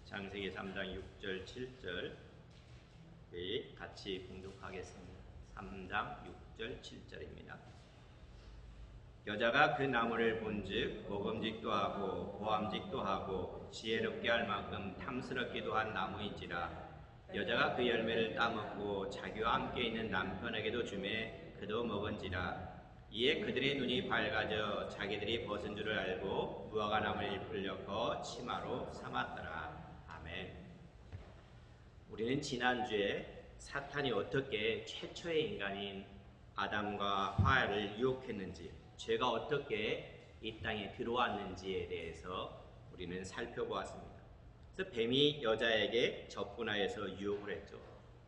창세기 3장 6절 7절 같이 공독하겠습니다. 3장 6절 7절입니다. 여자가 그 나무를 본즉 먹음직도 하고 보암직도 하고 지혜롭게 할 만큼 탐스럽기도 한 나무인지라. 여자가 그 열매를 따먹고 자기와 함께 있는 남편에게도 주매 그도 먹은지라. 이에 그들의 눈이 밝아져 자기들이 벗은 줄을 알고 무화과 나무를 잎을 엮어 치마로 삼았더라. 아멘. 우리는 지난주에 사탄이 어떻게 최초의 인간인 아담과 하와를 유혹했는지, 죄가 어떻게 이 땅에 들어왔는지에 대해서 우리는 살펴보았습니다. 그래서 뱀이 여자에게 접근하여서 유혹을 했죠.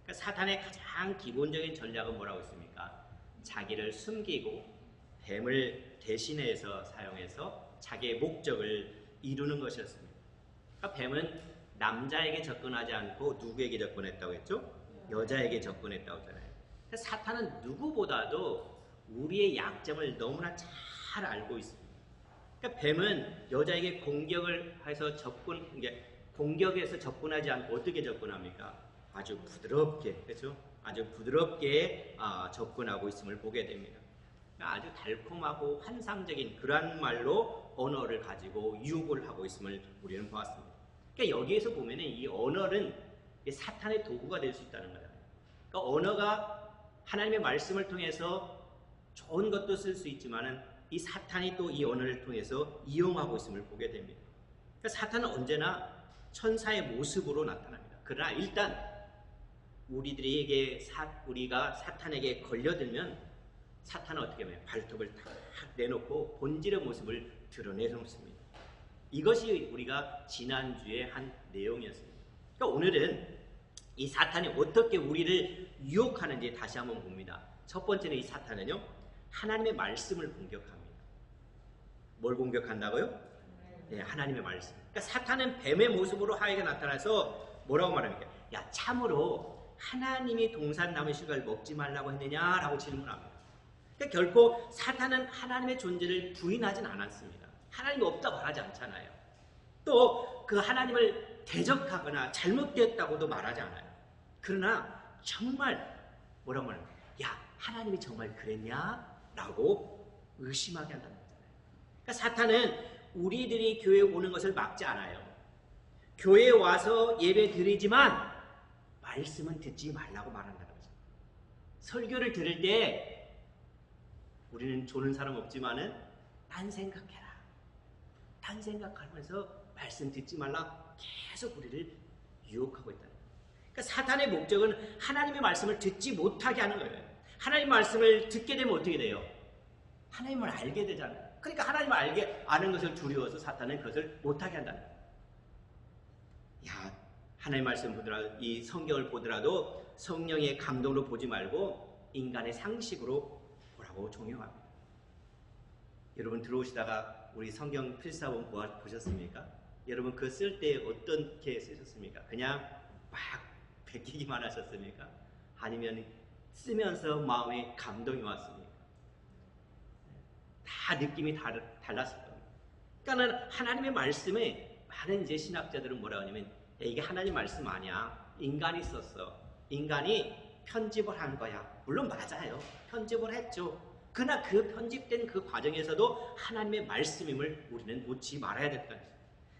그러니까 사탄의 가장 기본적인 전략은 뭐라고 했습니까? 자기를 숨기고 뱀을 대신해서 사용해서 자기의 목적을 이루는 것이었습니다. 그러니까 뱀은 남자에게 접근하지 않고 누구에게 접근했다고 했죠? 여자에게 접근했다고 했잖아요. 그러니까 사탄은 누구보다도 우리의 약점을 너무나 잘 알고 있습니다. 그러니까 뱀은 여자에게 공격을 해서 공격해서 접근하지 않고 어떻게 접근합니까? 아주 부드럽게, 그렇죠? 아주 부드럽게 접근하고 있음을 보게 됩니다. 아주 달콤하고 환상적인 그런 말로 언어를 가지고 유혹을 하고 있음을 우리는 보았습니다. 그러니까 여기에서 보면은 이 언어는 사탄의 도구가 될 수 있다는 거예요. 그러니까 언어가 하나님의 말씀을 통해서 좋은 것도 쓸 수 있지만은 이 사탄이 또 이 언어를 통해서 이용하고 있음을 보게 됩니다. 그러니까 사탄은 언제나 천사의 모습으로 나타납니다. 그러나 일단 우리가 사탄에게 걸려들면 사탄은 어떻게 하면 발톱을 탁 내놓고 본질의 모습을 드러내놓습니다. 이것이 우리가 지난주에 한 내용이었습니다. 그러니까 오늘은 이 사탄이 어떻게 우리를 유혹하는지 다시 한번 봅니다. 첫 번째는 이 사탄은요, 하나님의 말씀을 공격합니다. 뭘 공격한다고요? 네, 하나님의 말씀. 그러니까 사탄은 뱀의 모습으로 하에게 나타나서 뭐라고 말합니까? 야, 참으로 하나님이 동산 나무 실과를 먹지 말라고 했느냐라고 질문합니다. 그러니까 결코 사탄은 하나님의 존재를 부인하진 않았습니다. 하나님이 없다고 말하지 않잖아요. 또 그 하나님을 대적하거나 잘못되었다고도 말하지 않아요. 그러나 정말 뭐라고 말합니까? 야, 하나님이 정말 그랬냐? 라고 의심하게 한다는 거잖아요. 그러니까 사탄은 우리들이 교회에 오는 것을 막지 않아요. 교회에 와서 예배 드리지만 말씀은 듣지 말라고 말한다는 거죠. 설교를 들을 때 우리는 조는 사람 없지만은 딴 생각해라. 딴 생각하면서 말씀 듣지 말라 계속 우리를 유혹하고 있다는 거예요. 그러니까 사탄의 목적은 하나님의 말씀을 듣지 못하게 하는 거예요. 하나님의 말씀을 듣게 되면 어떻게 돼요? 하나님을 알게 되잖아요. 그러니까 하나님을 아는 것을 두려워서 사탄은 그것을 못하게 한다는 거예요. 야, 하나님의 말씀 보더라도, 이 성경을 보더라도 성령의 감동으로 보지 말고 인간의 상식으로 보라고 종용합니다. 여러분 들어오시다가 우리 성경 필사본 보셨습니까? 여러분 그거 쓸 때 어떻게 쓰셨습니까? 그냥 막 베끼기만 하셨습니까? 아니면 쓰면서 마음에 감동이 왔습니까? 다 느낌이 달랐을 겁니다. 그러니까 하나님의 말씀에 많은 이제 신학자들은 뭐라고 하냐면, 이게 하나님 말씀 아니야. 인간이 썼어. 인간이 편집을 한 거야. 물론 맞아요. 편집을 했죠. 그러나 그 편집된 그 과정에서도 하나님의 말씀임을 우리는 놓지 말아야 될 거예요.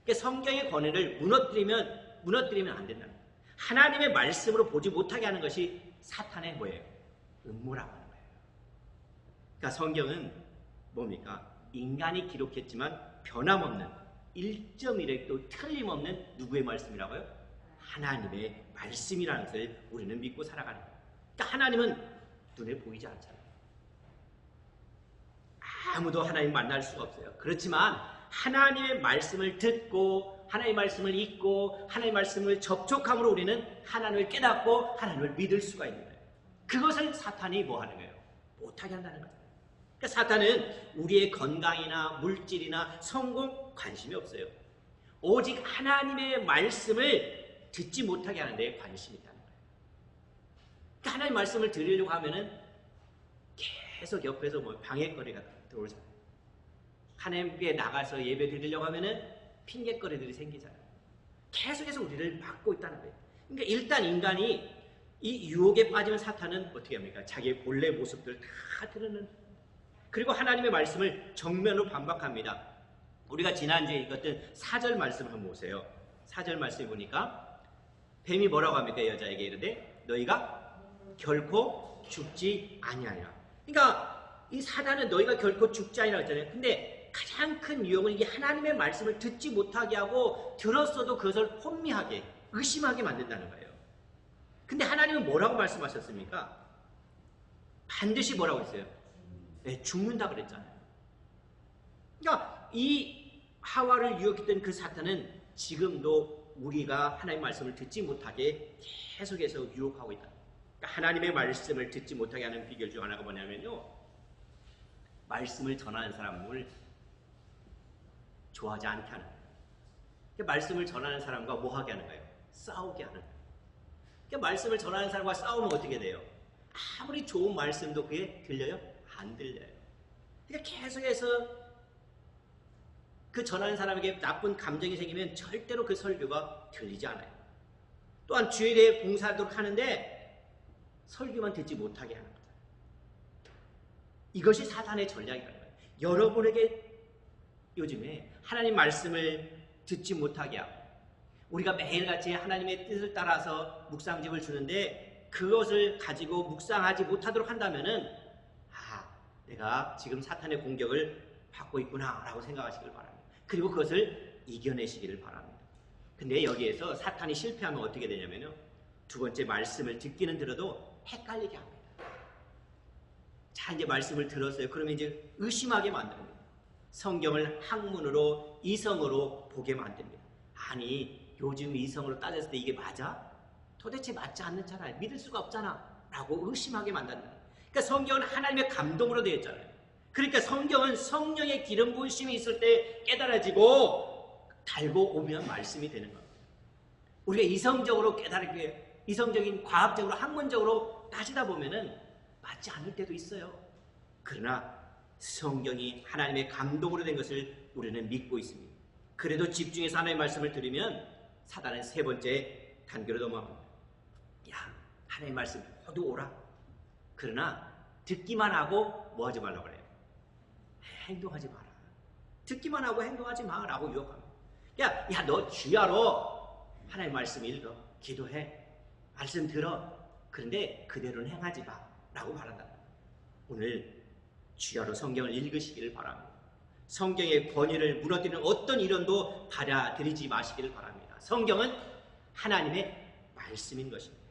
그러니까 성경의 권위를 무너뜨리면 안 된다는 거예요. 하나님의 말씀으로 보지 못하게 하는 것이 사탄의 뭐예요? 음모라고 하는 거예요. 그러니까 성경은 뭡니까? 인간이 기록했지만 변함없는 1.1획도 틀림없는 누구의 말씀이라고요? 하나님의 말씀이라는 것을 우리는 믿고 살아가는 거예요. 그러니까 하나님은 눈에 보이지 않잖아요. 아무도 하나님 만날 수가 없어요. 그렇지만 하나님의 말씀을 듣고 하나님의 말씀을 읽고 하나님의 말씀을 접촉함으로 우리는 하나님을 깨닫고 하나님을 믿을 수가 있는 거예요. 그것을 사탄이 뭐 하는 거예요? 못하게 한다는 거예요. 그러니까 사탄은 우리의 건강이나 물질이나 성공 관심이 없어요. 오직 하나님의 말씀을 듣지 못하게 하는 데 관심이 있다는 거예요. 그러니까 하나님의 말씀을 들으려고 하면은 계속 옆에서 뭐 방해거리가 들어오잖아요. 하나님께 나가서 예배 드리려고 하면은 핑계거리들이 생기잖아요. 계속해서 우리를 막고 있다는 거예요. 그러니까 일단 인간이 이 유혹에 빠지면 사탄은 어떻게 합니까? 자기의 본래 모습들을 다 드러내는, 그리고 하나님의 말씀을 정면으로 반박합니다. 우리가 지난주에 읽었던 4절 말씀을 한번 보세요. 4절 말씀을 보니까 뱀이 뭐라고 합니까? 여자에게 이르되 너희가 결코 죽지 아니하리라. 그러니까 이 사단은 너희가 결코 죽지 아니하리라 했잖아요. 근데 가장 큰 유혹은 이게 하나님의 말씀을 듣지 못하게 하고 들었어도 그것을 혼미하게 의심하게 만든다는 거예요. 근데 하나님은 뭐라고 말씀하셨습니까? 반드시 뭐라고 했어요? 네, 죽는다 그랬잖아요. 그러니까 이 하와를 유혹했던 그 사탄은 지금도 우리가 하나님의 말씀을 듣지 못하게 계속해서 유혹하고 있다. 그러니까 하나님의 말씀을 듣지 못하게 하는 비결 중 하나가 뭐냐면요, 말씀을 전하는 사람을 좋아하지 않게 하는 거예요. 그러니까 말씀을 전하는 사람과 뭐 하게 하는 거예요? 싸우게 하는 거예요. 그러니까 말씀을 전하는 사람과 싸우면 어떻게 돼요? 아무리 좋은 말씀도 그게 들려요? 안 들려요. 그러니까 계속해서 그 전하는 사람에게 나쁜 감정이 생기면 절대로 그 설교가 들리지 않아요. 또한 주에 대해 봉사하도록 하는데 설교만 듣지 못하게 하는 거죠. 이것이 사탄의 전략이라는 거예요. 여러분에게 요즘에 하나님 말씀을 듣지 못하게 하고 우리가 매일같이 하나님의 뜻을 따라서 묵상집을 주는데 그것을 가지고 묵상하지 못하도록 한다면은 내가 지금 사탄의 공격을 받고 있구나 라고 생각하시길 바랍니다. 그리고 그것을 이겨내시기를 바랍니다. 근데 여기에서 사탄이 실패하면 어떻게 되냐면요, 두 번째 말씀을 듣기는 들어도 헷갈리게 합니다. 자, 이제 말씀을 들었어요. 그러면 이제 의심하게 만듭니다. 성경을 학문으로 이성으로 보게 만듭니다. 아니, 요즘 이성으로 따졌을 때 이게 맞아? 도대체 맞지 않는잖아요. 믿을 수가 없잖아 라고 의심하게 만든다. 그러니까 성경은 하나님의 감동으로 되어 있잖아요. 그러니까 성경은 성령의 기름 부으심이 있을 때 깨달아지고 달고 오면 말씀이 되는 겁니다. 우리가 이성적으로 깨달게, 이성적인 과학적으로 학문적으로 따지다 보면은 맞지 않을 때도 있어요. 그러나 성경이 하나님의 감동으로 된 것을 우리는 믿고 있습니다. 그래도 집중해서 하나님의 말씀을 들으면 사단은 세 번째 단계로 넘어갑니다. 야, 하나님의 말씀 모두 오라. 그러나 듣기만 하고 뭐 하지 말라고 그래요? 행동하지 마라. 듣기만 하고 행동하지 마라고 유혹합니다. 야, 너 주야로 하나님의 말씀 읽어, 기도해, 말씀 들어. 그런데 그대로는 행하지 마라고 말한다. 오늘 주야로 성경을 읽으시기를 바랍니다. 성경의 권위를 무너뜨리는 어떤 이론도 받아들이지 마시기를 바랍니다. 성경은 하나님의 말씀인 것입니다.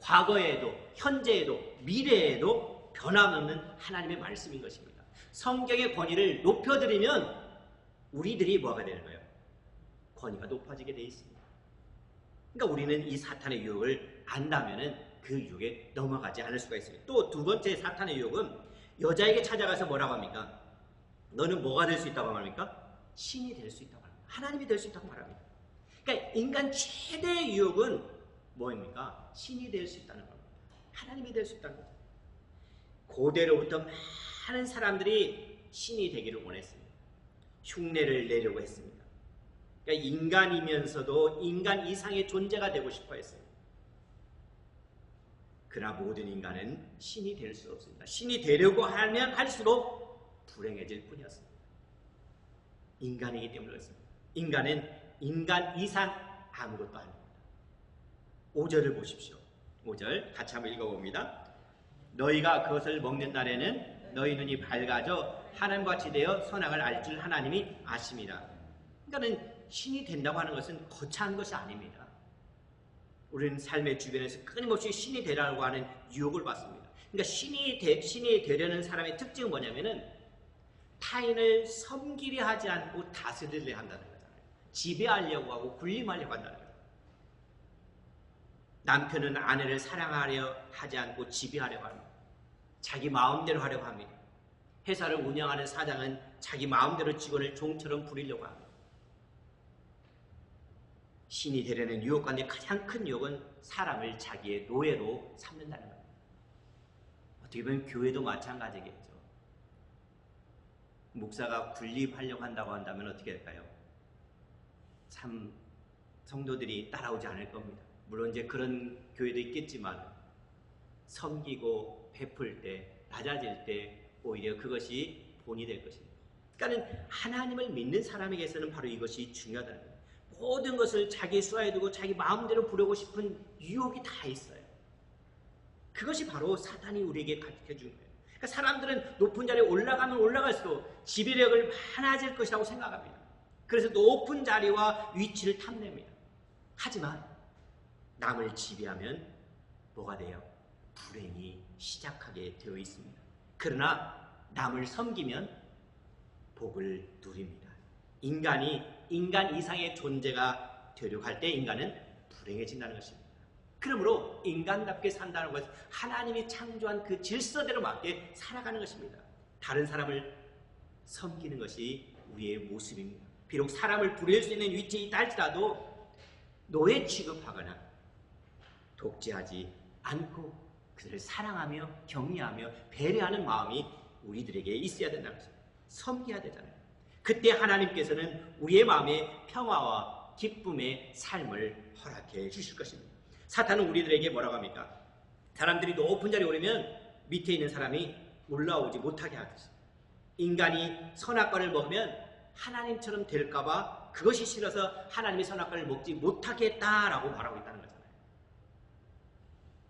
과거에도 현재에도 미래에도 변함없는 하나님의 말씀인 것입니다. 성경의 권위를 높여드리면 우리들이 뭐가 되는 거예요? 권위가 높아지게 되어 있습니다. 그러니까 우리는 이 사탄의 유혹을 안다면은 그 유혹에 넘어가지 않을 수가 있습니다. 또 두 번째 사탄의 유혹은 여자에게 찾아가서 뭐라고 합니까? 너는 뭐가 될 수 있다고 말합니까? 신이 될 수 있다고 말합니다. 하나님이 될 수 있다고 말합니다. 그러니까 인간 최대의 유혹은 뭐입니까? 신이 될 수 있다는 겁니다. 하나님이 될 수 있다는 거죠. 고대로부터 많은 사람들이 신이 되기를 원했습니다. 흉내를 내려고 했습니다. 그러니까 인간이면서도 인간 이상의 존재가 되고 싶어 했어요. 그러나 모든 인간은 신이 될 수 없습니다. 신이 되려고 하면 할수록 불행해질 뿐이었습니다. 인간이기 때문에 그렇습니다. 인간은 인간 이상 아무것도 아닙니다. 5절을 보십시오. 5절 같이 한번 읽어봅니다. 너희가 그것을 먹는 날에는 너희 눈이 밝아져 하나님같이 되어 선악을 알 줄 하나님이 아심이라. 그러니까는 신이 된다고 하는 것은 거창한 것이 아닙니다. 우리는 삶의 주변에서 끊임없이 신이 되라고 하는 유혹을 받습니다. 그러니까 신이 되려는 사람의 특징은 뭐냐면은 타인을 섬기려 하지 않고 다스리려 한다는 거잖아요. 지배하려고 하고 군림하려고 한다는 거예요. 남편은 아내를 사랑하려 하지 않고 지배하려고 합니다. 자기 마음대로 하려고 합니다. 회사를 운영하는 사장은 자기 마음대로 직원을 종처럼 부리려고 합니다. 신이 되려는 유혹 가운데 가장 큰 유혹은 사람을 자기의 노예로 삼는다는 겁니다. 어떻게 보면 교회도 마찬가지겠죠. 목사가 군림하려고 한다고 한다면 어떻게 할까요? 참 성도들이 따라오지 않을 겁니다. 물론 이제 그런 교회도 있겠지만 섬기고 베풀 때, 낮아질 때 오히려 그것이 본이 될 것입니다. 그러니까 하나님을 믿는 사람에게서는 바로 이것이 중요하다는 거예요. 모든 것을 자기 수하에 두고 자기 마음대로 부르고 싶은 유혹이 다 있어요. 그것이 바로 사탄이 우리에게 가르쳐준 거예요. 그러니까 사람들은 높은 자리에 올라가면 올라갈수록 지배력을 많아질 것이라고 생각합니다. 그래서 높은 자리와 위치를 탐냅니다. 하지만 남을 지배하면 뭐가 돼요? 불행이 시작하게 되어 있습니다. 그러나 남을 섬기면 복을 누립니다. 인간이 인간 이상의 존재가 되려고 할 때 인간은 불행해진다는 것입니다. 그러므로 인간답게 산다는 것은 하나님이 창조한 그 질서대로 맞게 살아가는 것입니다. 다른 사람을 섬기는 것이 우리의 모습입니다. 비록 사람을 부릴 수 있는 위치에 있다 할지라도 노예 취급하거나 독재하지 않고 그들을 사랑하며 격려하며 배려하는 마음이 우리들에게 있어야 된다는 것입니다. 섬겨야 되잖아요. 그때 하나님께서는 우리의 마음에 평화와 기쁨의 삶을 허락해 주실 것입니다. 사탄은 우리들에게 뭐라고 합니까? 사람들이 높은 자리에 오르면 밑에 있는 사람이 올라오지 못하게 하듯이 인간이 선악과를 먹으면 하나님처럼 될까봐 그것이 싫어서 하나님의 선악과를 먹지 못하겠다라고 말하고 있다는 거잖아요.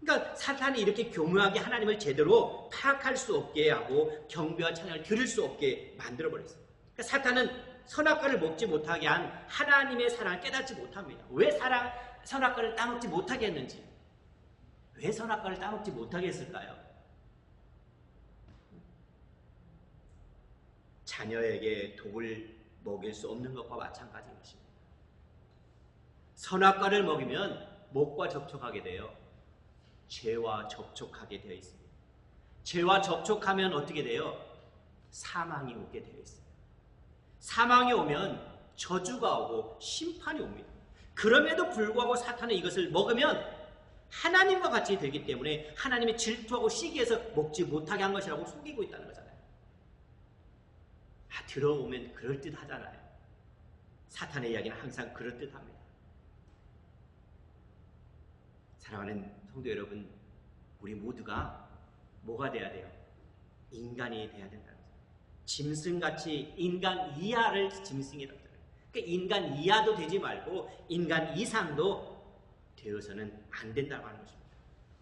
그러니까 사탄이 이렇게 교묘하게 하나님을 제대로 파악할 수 없게 하고 경배와 찬양을 들을 수 없게 만들어버렸어요. 그러니까 사탄은 선악과를 먹지 못하게 한 하나님의 사랑을 깨닫지 못합니다. 왜 선악과를 따먹지 못하게 했는지, 왜 선악과를 따먹지 못하게 했을까요? 자녀에게 독을 먹일 수 없는 것과 마찬가지인 것입니다. 선악과를 먹이면 목과 접촉하게 되어 죄와 접촉하게 되어 있습니다. 죄와 접촉하면 어떻게 돼요? 사망이 오게 되어 있어요. 사망이 오면 저주가 오고 심판이 옵니다. 그럼에도 불구하고 사탄은 이것을 먹으면 하나님과 같이 되기 때문에 하나님의 질투하고 시기해서 먹지 못하게 한 것이라고 속이고 있다는 거잖아요. 들어보면 그럴듯하잖아요. 사탄의 이야기는 항상 그럴듯합니다. 사랑하는 성도 여러분, 우리 모두가 뭐가 돼야 돼요? 인간이 돼야 된다는 거죠. 짐승같이 인간 이하를 짐승이라고 하잖아요. 그러니까 인간 이하도 되지 말고 인간 이상도 되어서는 안 된다고 하는 것입니다.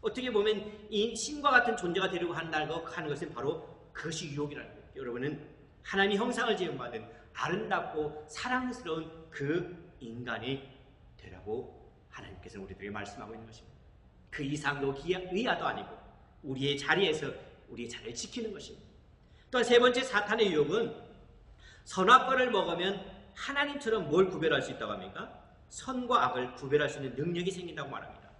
어떻게 보면 이 신과 같은 존재가 되려고 한다고 하는 것은 바로 그것이 유혹이라는 거예요. 여러분은 하나님의 형상을 지음받은 아름답고 사랑스러운 그 인간이 되라고 하나님께서는 우리들에게 말씀하고 있는 것입니다. 그 이상도 이하도 아니고 우리의 자리에서 우리의 자리를 지키는 것입니다. 또한 세 번째 사탄의 유혹은 선악과를 먹으면 하나님처럼 뭘 구별할 수 있다고 합니까? 선과 악을 구별할 수 있는 능력이 생긴다고 말합니다.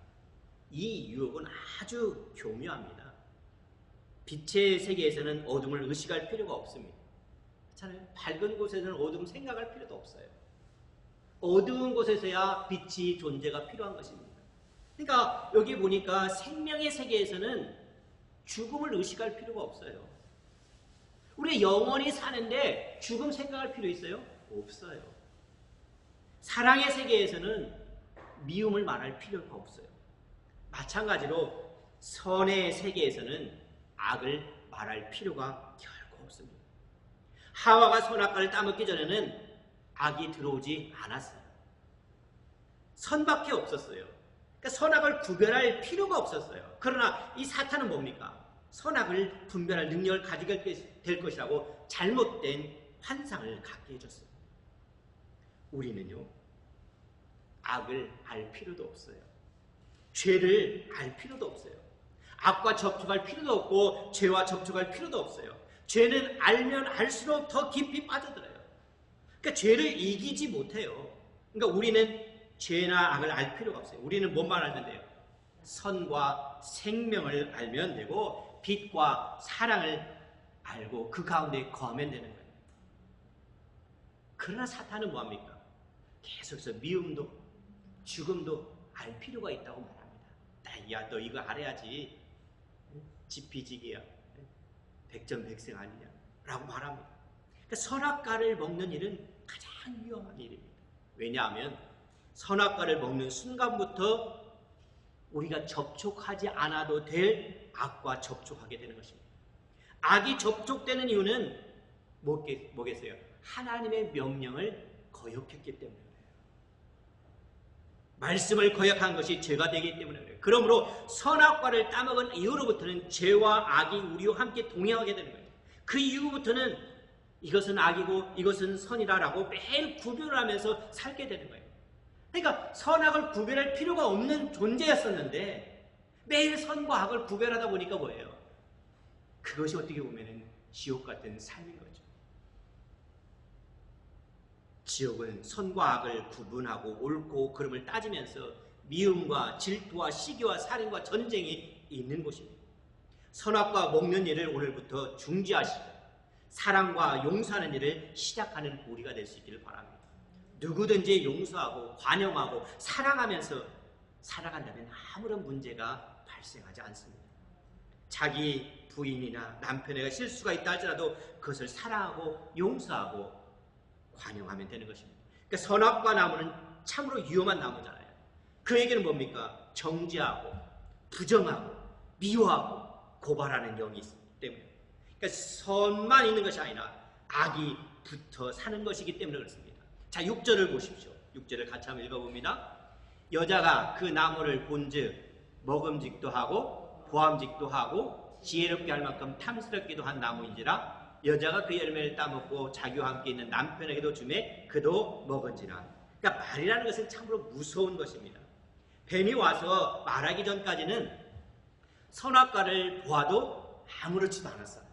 이 유혹은 아주 교묘합니다. 빛의 세계에서는 어둠을 의식할 필요가 없습니다. 밝은 곳에서는 어둠 생각할 필요도 없어요. 어두운 곳에서야 빛이 존재가 필요한 것입니다. 그러니까 여기 보니까 생명의 세계에서는 죽음을 의식할 필요가 없어요. 우리 영원히 사는데 죽음 생각할 필요 있어요? 없어요. 사랑의 세계에서는 미움을 말할 필요가 없어요. 마찬가지로 선의 세계에서는 악을 말할 필요가 결코 없습니다. 하와가 선악과를 따먹기 전에는 악이 들어오지 않았어요. 선밖에 없었어요. 그러니까 선악을 구별할 필요가 없었어요. 그러나 이 사탄은 뭡니까? 선악을 분별할 능력을 가지게 될 것이라고 잘못된 환상을 갖게 해줬어요. 우리는요, 악을 알 필요도 없어요. 죄를 알 필요도 없어요. 악과 접촉할 필요도 없고 죄와 접촉할 필요도 없어요. 죄는 알면 알수록 더 깊이 빠져들어요. 그러니까 죄를 이기지 못해요. 그러니까 우리는 죄나 악을 알 필요가 없어요. 우리는 뭔만 알면 돼요? 선과 생명을 알면 되고 빛과 사랑을 알고 그 가운데 거하면 되는 거예요. 그러나 사탄은 뭐합니까? 계속해서 미움도 죽음도 알 필요가 있다고 말합니다. 야, 너 이거 알아야지 지피지기야, 백전백승 아니냐 라고 말합니다. 그러니까 선악과를 먹는 일은 가장 위험한 일입니다. 왜냐하면 선악과를 먹는 순간부터 우리가 접촉하지 않아도 될 악과 접촉하게 되는 것입니다. 악이 접촉되는 이유는 뭐겠어요? 하나님의 명령을 거역했기 때문에 그래요. 말씀을 거역한 것이 죄가 되기 때문에 그래요. 그러므로 선악과를 따먹은 이후로부터는 죄와 악이 우리와 함께 동행하게 되는 거예요. 그 이후부터는 이것은 악이고 이것은 선이라라고 매일 구별을 하면서 살게 되는 거예요. 그러니까 선악을 구별할 필요가 없는 존재였었는데 매일 선과 악을 구별하다 보니까 뭐예요? 그것이 어떻게 보면 지옥 같은 삶인 거죠. 지옥은 선과 악을 구분하고 옳고 그름을 따지면서 미움과 질투와 시기와 살인과 전쟁이 있는 곳입니다. 선악과 먹는 일을 오늘부터 중지하시고 사랑과 용서하는 일을 시작하는 우리가 될 수 있기를 바랍니다. 누구든지 용서하고 관용하고 사랑하면서 살아간다면 아무런 문제가 발생하지 않습니다. 자기 부인이나 남편에게 실수가 있다 할지라도 그것을 사랑하고 용서하고 관용하면 되는 것입니다. 그러니까 선악과 나무는 참으로 위험한 나무잖아요. 그 얘기는 뭡니까? 정죄하고 부정하고 미워하고 고발하는 영이 있기 때문에, 그러니까 선만 있는 것이 아니라 악이 붙어 사는 것이기 때문에 그렇습니다. 자, 6절을 보십시오. 6절을 같이 한번 읽어봅니다. 여자가 그 나무를 본즉 먹음직도 하고 보암직도 하고 지혜롭게 할 만큼 탐스럽기도 한 나무인지라 여자가 그 열매를 따먹고 자기와 함께 있는 남편에게도 주매 그도 먹은지라. 그러니까 말이라는 것은 참으로 무서운 것입니다. 뱀이 와서 말하기 전까지는 선악과를 보아도 아무렇지도 않았어요.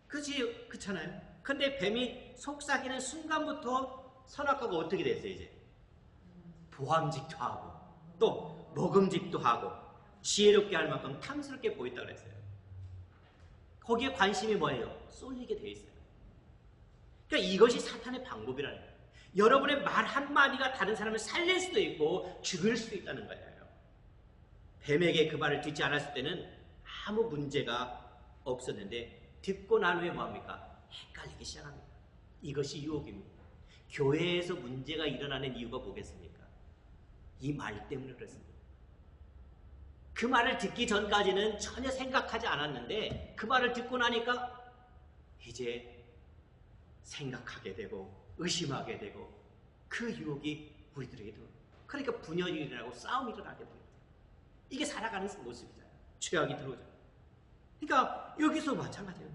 그렇잖아요. 근데 뱀이 속삭이는 순간부터 선악과가 어떻게 됐어요? 이제 보암직도 하고 또 먹음직도 하고 지혜롭게 할 만큼 탐스럽게 보였다 그랬어요. 거기에 관심이 뭐예요? 쏠리게 돼 있어요. 그러니까 이것이 사탄의 방법이라는 거예요. 여러분의 말 한마디가 다른 사람을 살릴 수도 있고 죽일 수도 있다는 거예요. 뱀에게 그 말을 듣지 않았을 때는 아무 문제가 없었는데 듣고 난 후에 뭐합니까? 헷갈리기 시작합니다. 이것이 유혹입니다. 교회에서 문제가 일어나는 이유가 뭐겠습니까? 이 말 때문에 그렇습니다. 그 말을 듣기 전까지는 전혀 생각하지 않았는데 그 말을 듣고 나니까 이제 생각하게 되고 의심하게 되고 그 유혹이 우리들에게 들어옵니다. 그러니까 분열이 일어나고 싸움이 일어나게 됩니다. 이게 살아가는 모습이잖아요. 죄악이 들어오잖아요. 그러니까 여기서 마찬가지예요.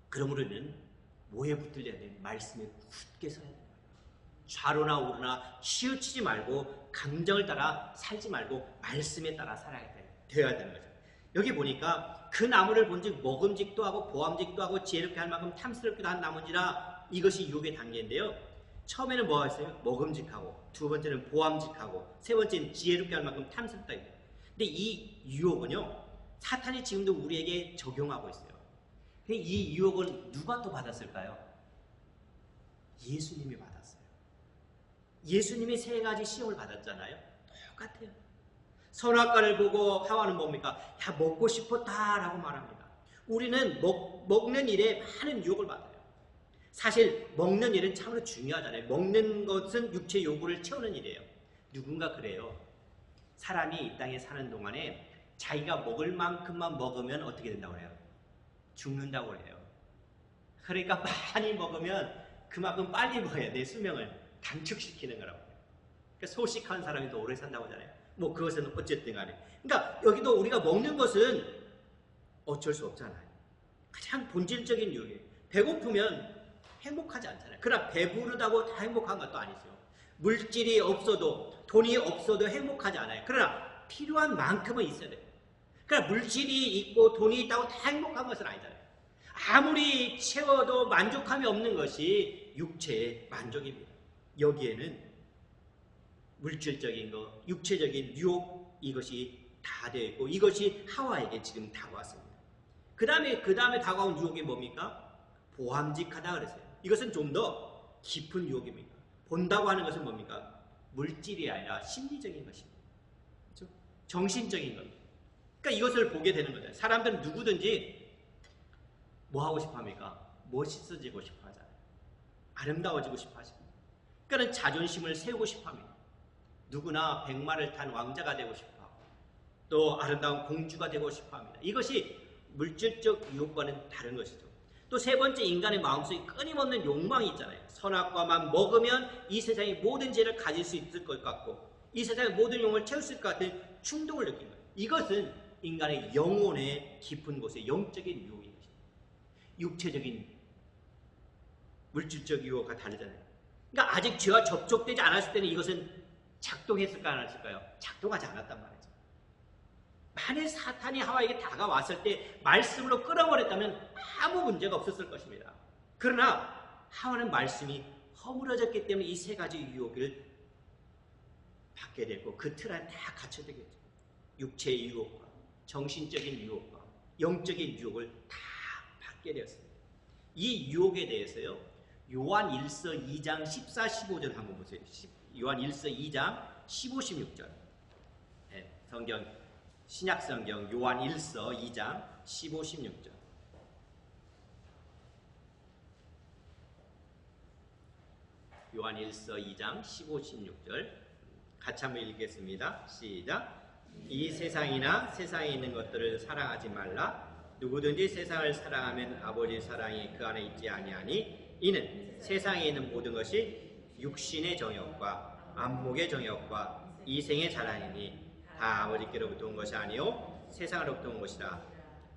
그러므로 우리는 뭐에 붙들려야 돼? 말씀에 굳게 서야 돼요. 좌로나 우로나 치우치지 말고 감정을 따라 살지 말고 말씀에 따라 살아야 되어야 되는 거죠. 여기 보니까 그 나무를 본즉 먹음직도 하고 보암직도 하고 지혜롭게 할 만큼 탐스럽기도 한 나무인지라. 이것이 유혹의 단계인데요. 처음에는 뭐 했어요? 먹음직하고, 두 번째는 보암직하고, 세 번째는 지혜롭게 할 만큼 탐스럽다. 근데 이 유혹은요, 사탄이 지금도 우리에게 적용하고 있어요. 이 유혹은 누가 또 받았을까요? 예수님이 받았어요. 예수님이 세 가지 시험을 받았잖아요. 똑같아요. 선악과를 보고 하와는 뭡니까? 야, 먹고 싶었다라고 말합니다. 우리는 먹는 일에 많은 유혹을 받아요. 사실 먹는 일은 참으로 중요하잖아요. 먹는 것은 육체 요구를 채우는 일이에요. 누군가 그래요. 사람이 이 땅에 사는 동안에 자기가 먹을 만큼만 먹으면 어떻게 된다고 해요? 죽는다고 해요. 그러니까 많이 먹으면 그만큼 빨리 뭐예요? 내 수명을 단축시키는 거라고 해요. 그러니까 소식한 사람이 더 오래 산다고 하잖아요. 뭐 그것은 어쨌든 간에. 그러니까 여기도 우리가 먹는 것은 어쩔 수 없잖아요. 가장 본질적인 유혹이에요. 배고프면 행복하지 않잖아요. 그러나 배부르다고 다 행복한 것도 아니죠. 물질이 없어도 돈이 없어도 행복하지 않아요. 그러나 필요한 만큼은 있어야 돼요. 그러니까 물질이 있고 돈이 있다고 다 행복한 것은 아니잖아요. 아무리 채워도 만족함이 없는 것이 육체의 만족입니다. 여기에는 물질적인 것, 육체적인 유혹, 이것이 다 되어 있고 이것이 하와에게 지금 다가왔습니다. 그 다음에 다가온 유혹이 뭡니까? 보암직하다 그랬어요. 이것은 좀 더 깊은 유혹입니다. 본다고 하는 것은 뭡니까? 물질이 아니라 심리적인 것입니다. 그렇죠? 정신적인 겁니다. 그러니까 이것을 보게 되는 거죠. 사람들은 누구든지 뭐 하고 싶어 합니까? 멋있어지고 싶어 하잖아요. 아름다워지고 싶어 하십니다. 그러니까 자존심을 세우고 싶어합니다. 누구나 백마를 탄 왕자가 되고 싶어하고 또 아름다운 공주가 되고 싶어합니다. 이것이 물질적 유혹과는 다른 것이죠. 또 세 번째, 인간의 마음속에 끊임없는 욕망이 있잖아요. 선악과만 먹으면 이 세상의 모든 죄를 가질 수 있을 것 같고 이 세상의 모든 욕망을 채울 수 있을 것 같은 충동을 느끼는 거예요. 이것은 인간의 영혼의 깊은 곳에 영적인 유혹인 것입니다. 육체적인 물질적 유혹과 다르잖아요. 그러니까 아직 죄와 접촉되지 않았을 때는 이것은 작동했을까 안 했을까요? 작동하지 않았단 말이죠. 만일 사탄이 하와에게 다가왔을 때 말씀으로 끌어버렸다면 아무 문제가 없었을 것입니다. 그러나 하와는 말씀이 허물어졌기 때문에 이 세 가지 유혹을 받게 되고 그 틀 안에 다 갇혀야 겠죠. 육체의 유혹과 정신적인 유혹과 영적인 유혹을 다 받게 되었습니다. 이 유혹에 대해서요, 요한 1서 2장 14, 15절 한번 보세요. 요한 1서 2장 15, 16절. 네, 성경, 신약성경 요한 1서 2장 15, 16절. 요한 1서 2장 15, 16절 같이 한번 읽겠습니다. 시작. 이 세상이나 세상에 있는 것들을 사랑하지 말라. 누구든지 세상을 사랑하면 아버지 사랑이 그 안에 있지 아니하니 이는 세상에 있는 모든 것이 육신의 정욕과 안목의 정욕과 이생의 자랑이니 다 아버지께로부터 온 것이 아니요 세상으로부터 온 것이라.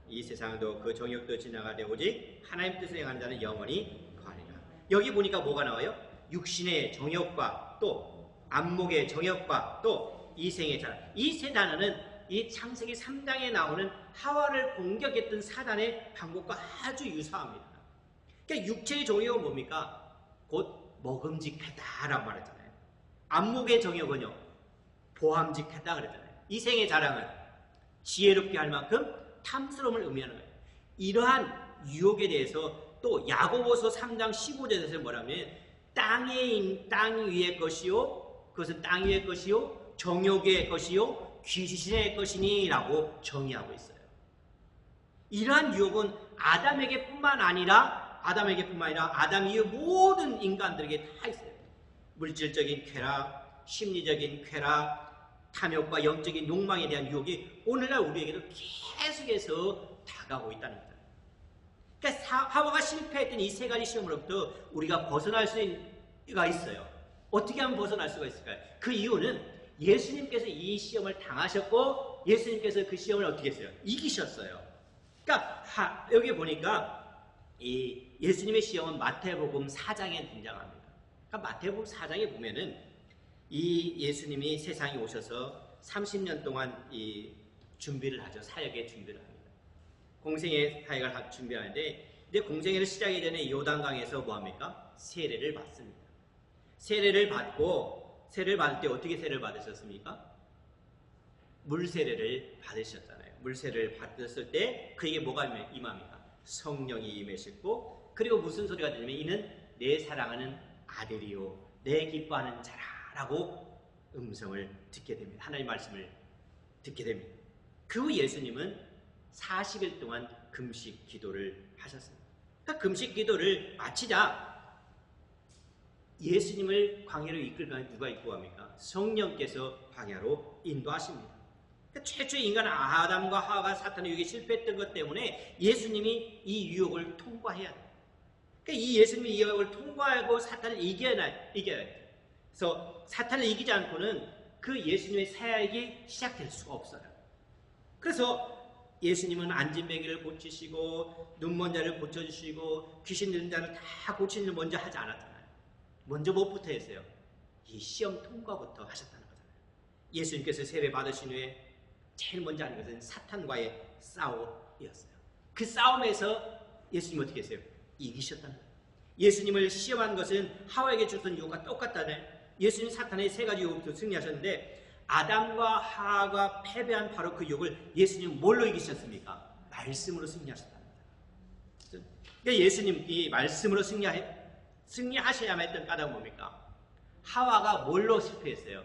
이 세상도 그 정욕도 지나가되 오직 하나님 뜻을 행하는 자는 영원히 거하리라. 여기 보니까 뭐가 나와요? 육신의 정욕과 또 안목의 정욕과 또 이생의 자랑. 이 세 단어는 이 창세기 3장에 나오는 하와를 공격했던 사단의 방법과 아주 유사합니다. 그러니까 육체의 정욕은 뭡니까? 곧 먹음직하다라고 말했잖아요. 안목의 정욕은요, 보암직하다 그랬잖아요. 이생의 자랑은 지혜롭게 할 만큼 탐스러움을 의미하는 거예요. 이러한 유혹에 대해서 또 야고보서 3장 15절에서 뭐라면 땅 위의 것이요, 그것은 땅 위의 것이요, 정욕의 것이요, 귀신의 것이니 라고 정의하고 있어요. 이러한 유혹은 아담에게뿐만 아니라 아담 이후 모든 인간들에게 다 있어요. 물질적인 쾌락, 심리적인 쾌락, 탐욕과 영적인 욕망에 대한 유혹이 오늘날 우리에게도 계속해서 다가오고 있다는 거죠. 그러니까 하와가 실패했던 이 세 가지 시험으로부터 우리가 벗어날 수가 있어요. 어떻게 하면 벗어날 수가 있을까요? 그 이유는 예수님께서 이 시험을 당하셨고 예수님께서 그 시험을 어떻게 했어요? 이기셨어요. 그러니까 여기 보니까 이 예수님의 시험은 마태복음 4장에 등장합니다. 그러니까 마태복음 4장에 보면은 이 예수님이 세상에 오셔서 30년 동안 이 준비를 하죠. 사역의 준비를 합니다. 공생의 사역을 준비하는데 이제 공생애를 시작하기 전에 요단강에서 뭐합니까? 세례를 받습니다. 세례를 받을 때 어떻게 세례를 받으셨습니까? 물세례를 받으셨잖아요. 물세례를 받았을 때 그에게 뭐가 임합니까? 성령이 임하셨고, 그리고 무슨 소리가 들리면 이는 내 사랑하는 아들이요 내 기뻐하는 자라라고 음성을 듣게 됩니다. 하나님의 말씀을 듣게 됩니다. 그 후 예수님은 40일 동안 금식 기도를 하셨습니다. 그러니까 금식 기도를 마치자 예수님을 광야로 이끌 누가 인도합니까? 성령께서 광야로 인도하십니다. 그러니까 최초의 인간 아담과 하와가 사탄의 유혹에 실패했던 것 때문에 예수님이 이 유혹을 통과해야 돼요. 그러니까 이 예수님이 이 유혹을 통과하고 사탄을 이겨야 돼요. 그래서 사탄을 이기지 않고는 그 예수님의 사역이 시작될 수가 없어요. 그래서 예수님은 안진뱅이를 고치시고 눈먼 자를 고쳐주시고 귀신 들린 자를 다 고치는 일 먼저 하지 않았잖아요. 먼저 무엇부터 했어요? 이 시험 통과부터 하셨다는 거잖아요. 예수님께서 세례 받으신 후에 제일 먼저 하는 것은 사탄과의 싸움이었어요. 그 싸움에서 예수님 어떻게 했어요? 이기셨다는 거예요. 예수님을 시험한 것은 하와에게 줬던 유혹과 똑같다네. 예수님 사탄의 세 가지 유혹부터 승리하셨는데 아담과 하와가 패배한 바로 그 유혹을 예수님 뭘로 이기셨습니까? 말씀으로 승리하셨다는 거예요. 그러니까 예수님이 말씀으로 승리하셔야만 했던 까닭은 뭡니까? 하와가 뭘로 실패했어요?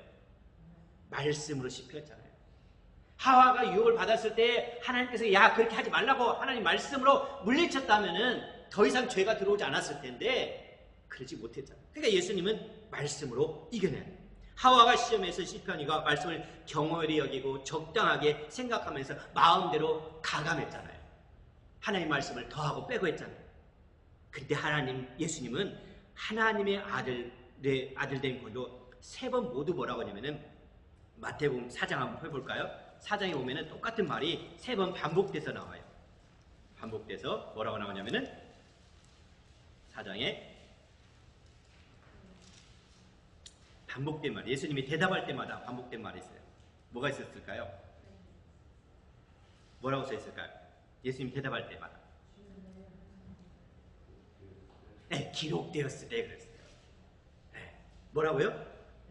말씀으로 실패했잖아요. 하와가 유혹을 받았을 때 하나님께서 야 그렇게 하지 말라고 하나님 말씀으로 물리쳤다면은 더 이상 죄가 들어오지 않았을 텐데 그러지 못했잖아요. 그러니까 예수님은 말씀으로 이겨내야 돼요. 하와가 시험에서 시편이가 말씀을 경홀히 여기고 적당하게 생각하면서 마음대로 가감했잖아요. 하나님의 말씀을 더하고 빼고 했잖아요. 근데 예수님은 하나님의 아들된 걸로 3번 모두 뭐라고 하냐면은 마태복음 4장 한번 해볼까요? 4장에 보면은 똑같은 말이 3번 반복돼서 나와요. 반복돼서 뭐라고 나오냐면은 4장에 반복된 말, 예수님이 대답할 때마다 반복된 말이 있어요. 뭐가 있었을까요? 뭐라고 써 있을까요? 예수님 대답할 때마다. 네, 기록되었을 때 그랬어요. 네, 뭐라고요?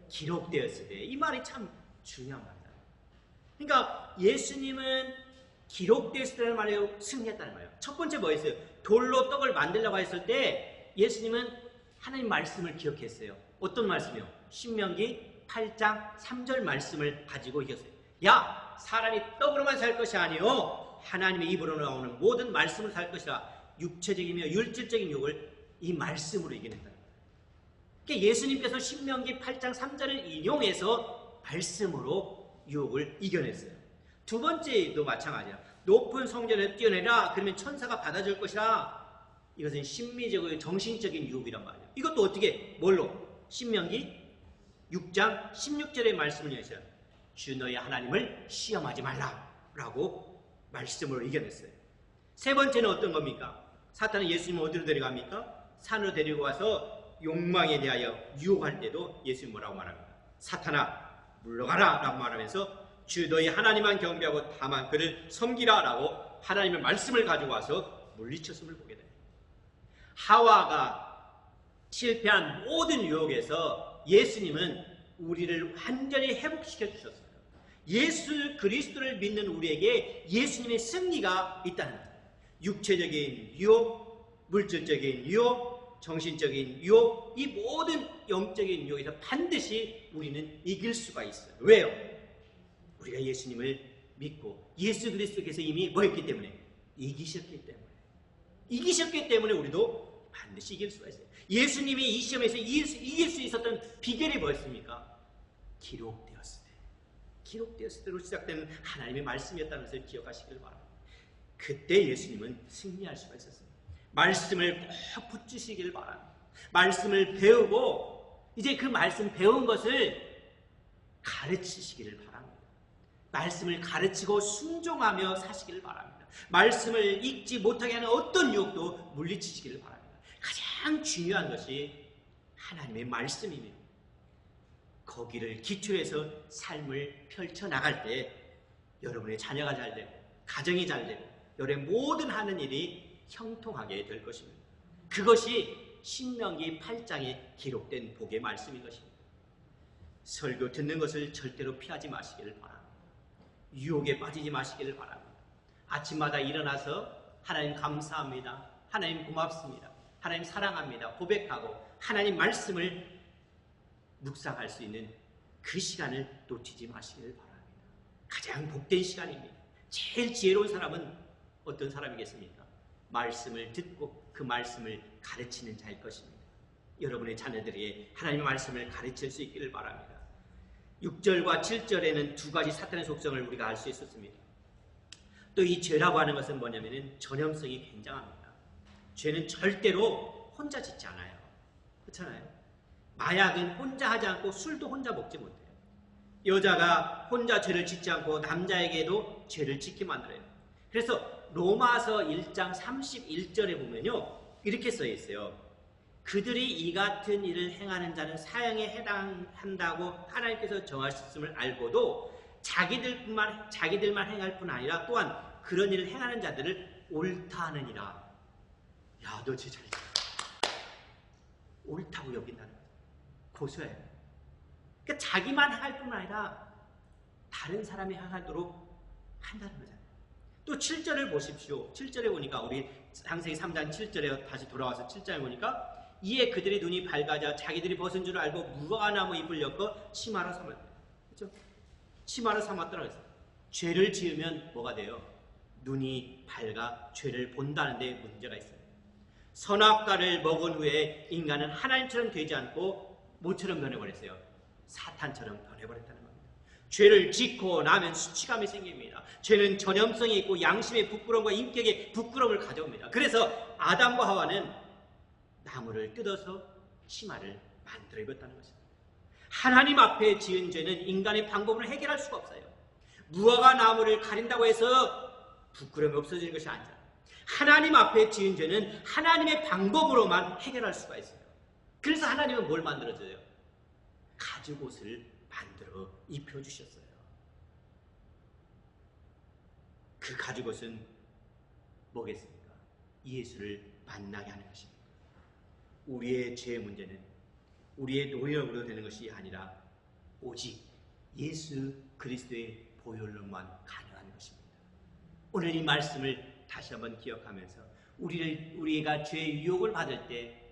기록되었을 때. 이 말이 참 중요한 말이다. 그러니까 예수님은 기록되었을 때라는 말이에요, 승리했다는 말이에요. 첫 번째 뭐였어요? 돌로 떡을 만들려고 했을 때 예수님은 하나님 말씀을 기억했어요. 어떤 말씀이요? 신명기 8장 3절 말씀을 가지고 이겼어요. 야, 사람이 떡으로만 살 것이 아니요 하나님의 입으로 나오는 모든 말씀을 살 것이라. 육체적이며 율질적인 욕을 이 말씀으로 이겨냈다. 그러니까 예수님께서 신명기 8장 3절을 인용해서 말씀으로 유혹을 이겨냈어요. 두 번째도 마찬가지야. 높은 성전에 뛰어내라. 그러면 천사가 받아줄 것이라. 이것은 심미적이고 정신적인 유혹이란 말이에요. 이것도 어떻게 뭘로? 신명기 6장 16절의 말씀을 여기서 주 너의 하나님을 시험하지 말라라고 말씀으로 이겨냈어요. 세 번째는 어떤 겁니까? 사탄은 예수님을 어디로 데려갑니까? 산으로 데리고 와서 욕망에 대하여 유혹할 때도 예수님 뭐라고 말합니까? 사탄아 물러가라 라고 말하면서 주 너희 하나님만 경배하고 다만 그를 섬기라 라고 하나님의 말씀을 가지고 와서 물리쳤음을 보게 됩니다. 하와가 실패한 모든 유혹에서 예수님은 우리를 완전히 회복시켜 주셨어요. 예수 그리스도를 믿는 우리에게 예수님의 승리가 있다는 거예요. 육체적인 유혹, 물질적인 유혹, 정신적인 유혹, 이 모든 영적인 유혹에서 반드시 우리는 이길 수가 있어요. 왜요? 우리가 예수님을 믿고 예수 그리스도께서 이미 뭐 했기 때문에? 이기셨기 때문에. 이기셨기 때문에 우리도 반드시 이길 수가 있어요. 예수님이 이 시험에서 이길 수 있었던 비결이 뭐였습니까? 기록되었을 때. 기록되었을 때로 시작되는 하나님의 말씀이었다는 것을 기억하시길 바랍니다. 그때 예수님은 승리할 수가 있었습니다. 말씀을 꼭 붙이시길 바랍니다. 말씀을 배우고 이제 그 말씀 배운 것을 가르치시기를 바랍니다. 말씀을 가르치고 순종하며 사시기를 바랍니다. 말씀을 읽지 못하게 하는 어떤 유혹도 물리치시기를 바랍니다. 가장 중요한 것이 하나님의 말씀입니다. 거기를 기초해서 삶을 펼쳐나갈 때 여러분의 자녀가 잘 되고 가정이 잘 되고 여러분의 모든 하는 일이 형통하게 될 것입니다. 그것이 신명기 8장에 기록된 복의 말씀인 것입니다. 설교 듣는 것을 절대로 피하지 마시기를 바랍니다. 유혹에 빠지지 마시기를 바랍니다. 아침마다 일어나서 하나님 감사합니다. 하나님 고맙습니다. 하나님 사랑합니다. 고백하고 하나님 말씀을 묵상할 수 있는 그 시간을 놓치지 마시기를 바랍니다. 가장 복된 시간입니다. 제일 지혜로운 사람은 어떤 사람이겠습니까? 말씀을 듣고 그 말씀을 가르치는 자일 것입니다. 여러분의 자녀들에게 하나님의 말씀을 가르칠 수 있기를 바랍니다. 6절과 7절에는 두 가지 사탄의 속성을 우리가 알 수 있었습니다. 또 이 죄라고 하는 것은 뭐냐면은 전염성이 굉장합니다. 죄는 절대로 혼자 짓지 않아요. 그렇잖아요. 마약은 혼자 하지 않고 술도 혼자 먹지 못해요. 여자가 혼자 죄를 짓지 않고 남자에게도 죄를 짓게 만들어요. 그래서 로마서 1장 31절에 보면요 이렇게 써 있어요. 그들이 이 같은 일을 행하는 자는 사형에 해당한다고 하나님께서 정하셨음을 알고도 자기들만 행할 뿐 아니라 또한 그런 일을 행하는 자들을 옳다 하느니라. 야, 너 진짜 잘했어. 옳다고 여긴다는 거죠. 고소해요. 그러니까 자기만 할 뿐 아니라 다른 사람이 하도록 한다는 거잖아요. 또 7절을 보십시오. 7절에 보니까 우리 창세기 3장 7절에 다시 돌아와서 7절에 보니까 이에 그들의 눈이 밝아져 자기들이 벗은 줄 알고 무화과나무 잎을 엮어 치마로 삼았다. 그렇죠? 치마로 삼았더라고 했어요. 죄를 지으면 뭐가 돼요? 눈이 밝아 죄를 본다는 데 문제가 있어요. 선악과를 먹은 후에 인간은 하나님처럼 되지 않고 뭐처럼 변해버렸어요? 사탄처럼 변해버렸다는 겁니다. 죄를 짓고 나면 수치감이 생깁니다. 죄는 전염성이 있고 양심의 부끄러움과 인격의 부끄러움을 가져옵니다. 그래서 아담과 하와는 나무를 뜯어서 치마를 만들어 입었다는 것입니다. 하나님 앞에 지은 죄는 인간의 방법으로 해결할 수가 없어요. 무화과 나무를 가린다고 해서 부끄러움이 없어지는 것이 아니라 하나님 앞에 지은 죄는 하나님의 방법으로만 해결할 수가 있어요. 그래서 하나님은 뭘 만들어줘요? 가죽옷을 만들어 입혀주셨어요. 그 가죽옷은 뭐겠습니까? 예수를 만나게 하는 것입니다. 우리의 죄의 문제는 우리의 노력으로 되는 것이 아니라 오직 예수 그리스도의 보혈로만 가능한 것입니다. 오늘 이 말씀을 다시 한번 기억하면서 우리가 죄의 유혹을 받을 때